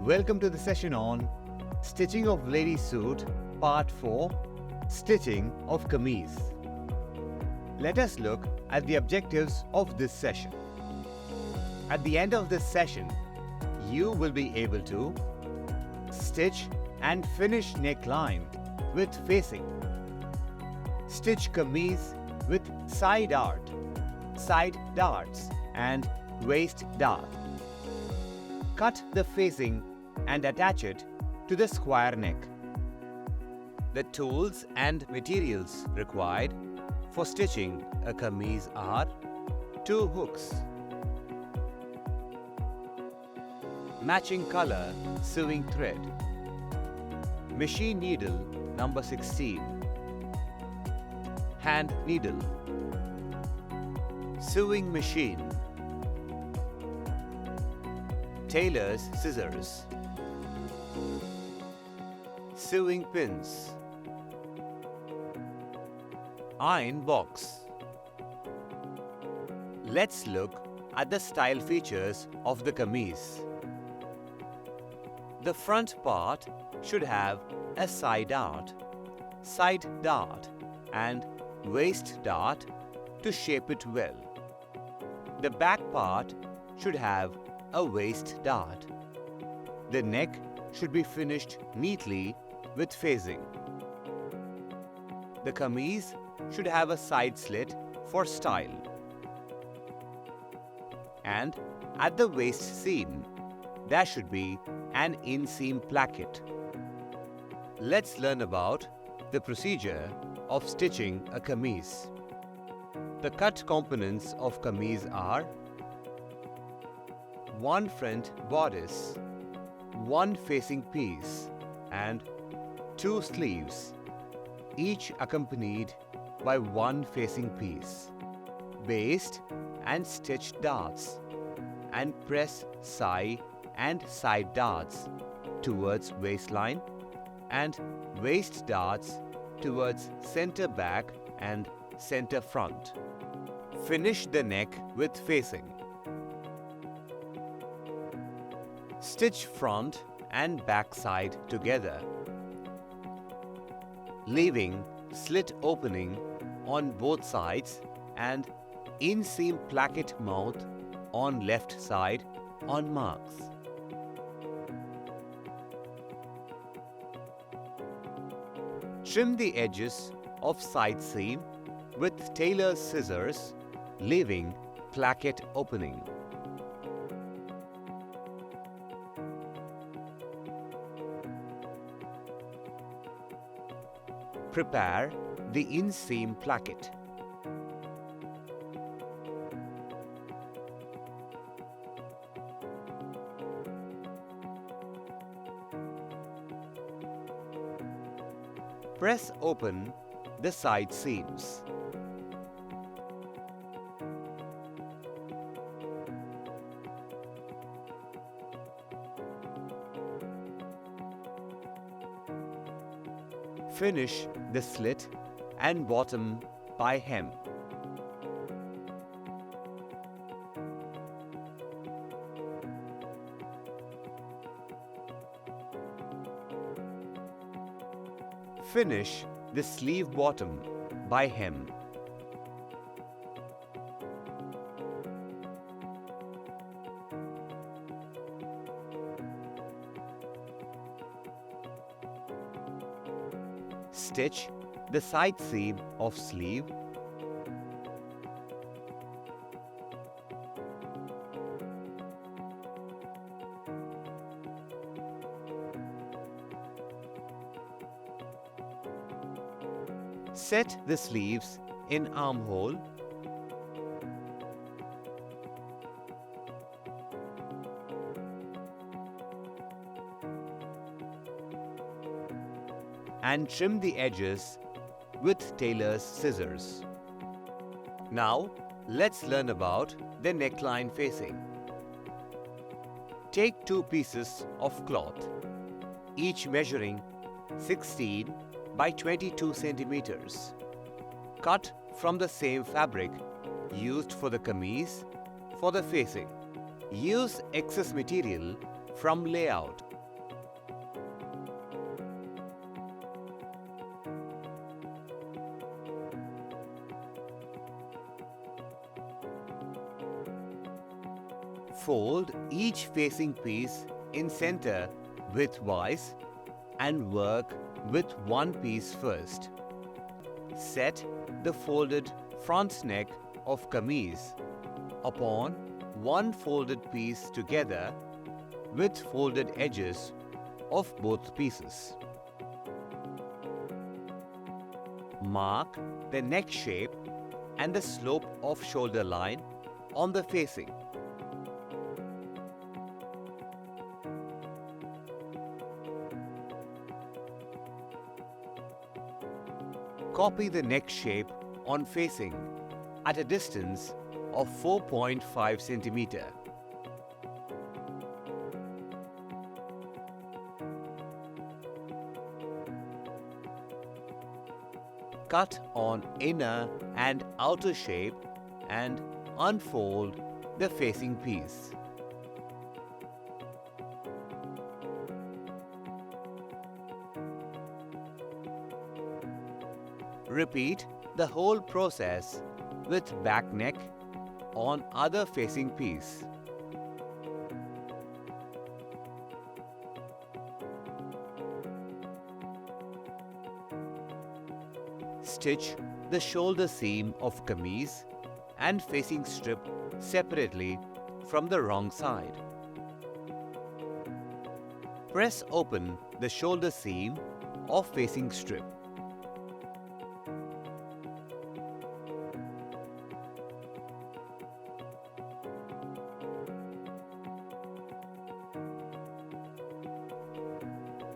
Welcome to the session on Stitching of Lady Suit Part 4, Stitching of Kameez. Let us look at the objectives of this session. At the end of this session, you will be able to stitch and finish neckline with facing, stitch kameez with side darts and waist dart, cut the facing and attach it to the square neck. The tools and materials required for stitching a kameez are 2 hooks, matching color sewing thread, machine needle number 16, hand needle, sewing machine, tailor's scissors, sewing pins, iron box. Let's look at the style features of the kameez. The front part should have a side dart and waist dart to shape it well. The back part should have a waist dart. The neck should be finished neatly with facing. The kameez should have a side slit for style. And at the waist seam, there should be an inseam placket. Let's learn about the procedure of stitching a kameez. The cut components of kameez are 1 front bodice, 1 facing piece and 2 sleeves, each accompanied by 1 facing piece, baste and stitch darts, and press side and side darts towards waistline and waist darts towards center back and center front. Finish the neck with facing. Stitch front and back side together, leaving slit opening on both sides and inseam placket mouth on left side on marks. Trim the edges of side seam with tailor's scissors, leaving placket opening. Prepare the inseam placket. Press open the side seams. Finish the slit and bottom by hem. Finish the sleeve bottom by hem. Stitch the side seam of sleeve. Set the sleeves in armhole. And trim the edges with tailor's scissors. Now, let's learn about the neckline facing. Take 2 pieces of cloth, each measuring 16 by 22 centimeters. Cut from the same fabric used for the kameez for the facing. Use excess material from layout. Fold each facing piece in center widthwise and work with one piece first. Set the folded front neck of kameez upon one folded piece together with folded edges of both pieces. Mark the neck shape and the slope of shoulder line on the facing. Copy the neck shape on facing at a distance of 4.5 cm. Cut on inner and outer shape and unfold the facing piece. Repeat the whole process with back neck on other facing piece. Stitch the shoulder seam of kameez and facing strip separately from the wrong side. Press open the shoulder seam of facing strip.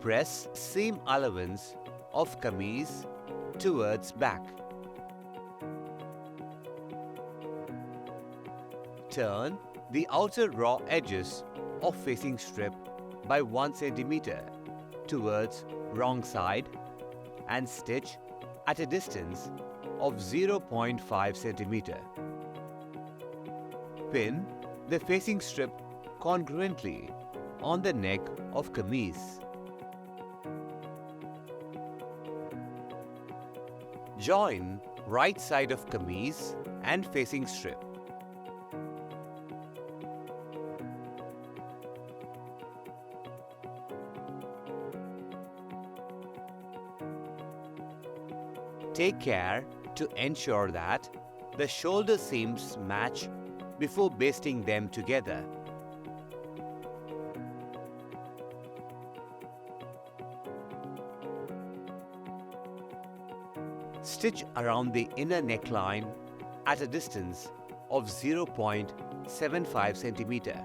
Press seam allowance of kameez towards back. Turn the outer raw edges of facing strip by 1 cm towards wrong side and stitch at a distance of 0.5 cm. Pin the facing strip congruently on the neck of kameez. Join right side of kameez and facing strip. Take care to ensure that the shoulder seams match before basting them together. Stitch around the inner neckline at a distance of 0.75 cm.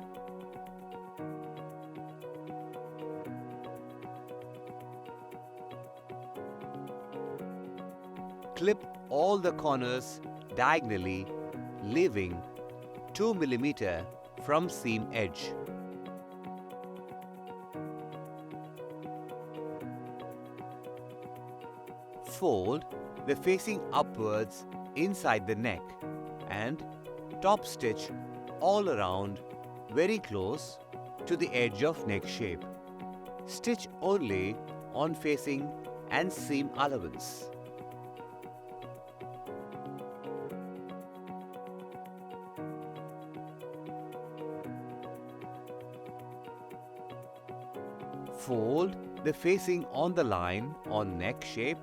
Clip all the corners diagonally, leaving 2 mm from seam edge. Fold the facing upwards inside the neck and top stitch all around very close to the edge of neck shape. Stitch only on facing and seam allowance. Fold the facing on the line on neck shape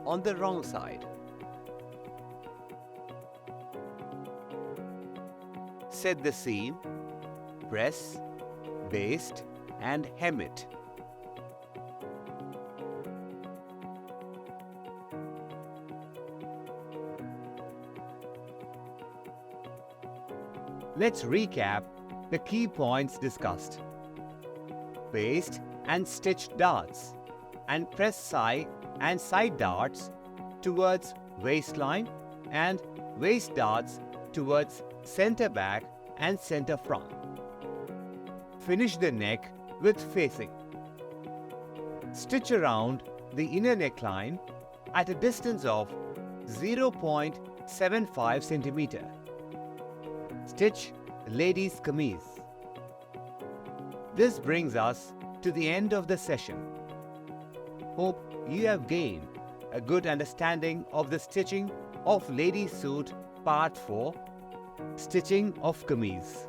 on the wrong side. Set the seam, press, baste and hem it. Let's recap the key points discussed. Baste and stitch darts and press side and side darts towards waistline and waist darts towards center back and center front. Finish the neck with facing. Stitch around the inner neckline at a distance of 0.75 cm. Stitch ladies' kameez. This brings us to the end of the session. Hope you have gained a good understanding of the stitching of ladies' suit part 4, stitching of kameez.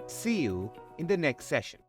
See you in the next session.